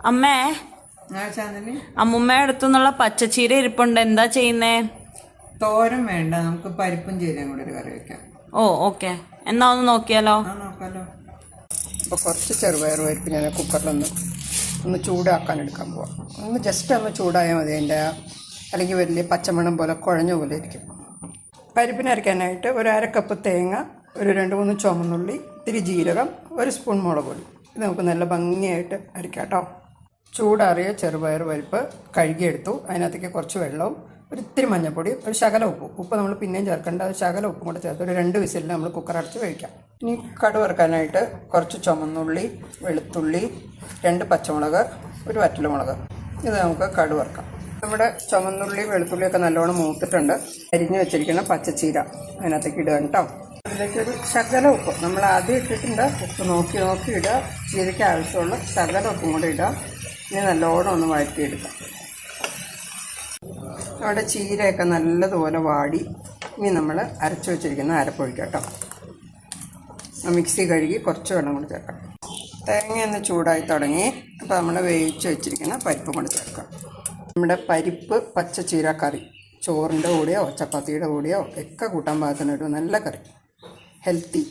അമ്മേ, അമ്മുമ്മയുടെ അടുത്തുനിന്നുള്ള പച്ചച്ചീര ഇരിപ്പുണ്ട്. എന്താ ചെയ്യുന്നേ? തോരൻ വേണ്ട, നമുക്ക് പരിപ്പും ചീരയും കൂടെ ഒരു കറി വെക്കാം. ഓ ഓക്കെ, എന്നാ ഒന്ന് നോക്കിയാലോ? നോക്കാലോ. അപ്പോൾ കുറച്ച് ചെറുപയർ പരിപ്പ് ഞാൻ കുക്കറിലൊന്ന് ചൂടാക്കാൻ എടുക്കാൻ പോവാം. ജസ്റ്റ് ഒന്ന് ചൂടായാൽ മതി. അതിൻ്റെ അല്ലെങ്കിൽ വലിയ പച്ചമണം പോലെ കുഴഞ്ഞ പോലെ ഇരിക്കും. പരിപ്പിന് അരയ്ക്കാനായിട്ട് ഒരു 1/2 കപ്പ് തേങ്ങ, ഒരു 2-3 ചുവന്നുള്ളി, ഇത്തിരി ജീരകം, 1 സ്പൂൺ മുളക് പൊടി. ഇത് നമുക്ക് നല്ല ഭംഗിയായിട്ട് അരയ്ക്കാം കേട്ടോ. ചൂടാറിയ ചെറുപയർ പരിപ്പ് കഴുകിയെടുത്തു. അതിനകത്തേക്ക് കുറച്ച് വെള്ളവും ഒരിത്തിരി മഞ്ഞൾപ്പൊടി, ഒരു ശകല ഉപ്പ് നമ്മൾ പിന്നെയും ചേർക്കേണ്ട, ഒരു ശകല ഉപ്പും കൂടെ ചേർത്ത് ഒരു 2 വിസിലിൽ നമ്മൾ കുക്കർ അടച്ച് കഴിക്കാം. ഇനി കടുക് വറുക്കാനായിട്ട് കുറച്ച് ചുമന്നുള്ളി, വെളുത്തുള്ളി, 2 പച്ചമുളക്, ഒരു വറ്റൽമുളക്. ഇത് നമുക്ക് കടുക് വറുക്കാം. നമ്മുടെ ചുമന്നുള്ളി വെളുത്തുള്ളിയൊക്കെ നല്ലോണം മൂത്തിട്ടുണ്ട്. അരിഞ്ഞ് വെച്ചിരിക്കുന്ന പച്ചച്ചീര അതിനകത്തേക്ക് ഇടുക കേട്ടോ. അതിലേക്കൊരു ശകല ഉപ്പ്, നമ്മൾ ആദ്യം ഇട്ടിട്ടുണ്ട്. ഉപ്പ് നോക്കി ഇടുക. ചീരയ്ക്ക് ആവശ്യമുള്ള ശകല ഉപ്പും കൂടെ ഇടുക. ഇനി നല്ലോണം ഒന്ന് വഴറ്റിയെടുക്കാം. അവിടെ ചീരയൊക്കെ നല്ലതുപോലെ വാടി. ഇനി നമ്മൾ അരച്ച് വെച്ചിരിക്കുന്ന അരപ്പൊഴിക്കാം കേട്ടോ. മിക്സി കഴുകി കുറച്ച് വെള്ളം കൂടി ചേർക്കാം. തേങ്ങയൊന്ന് ചൂടായി തുടങ്ങി. അപ്പോൾ നമ്മൾ വേവിച്ച് വെച്ചിരിക്കുന്ന പരിപ്പ് കൂടി ചേർക്കാം. നമ്മുടെ പരിപ്പ് പച്ചച്ചീര കറി ചോറിൻ്റെ കൂടെയോ ചപ്പാത്തിയുടെ കൂടെയോ ഒക്കെ കൂട്ടാൻ പാകത്തിനൊരു നല്ല കറി, ഹെൽത്തി.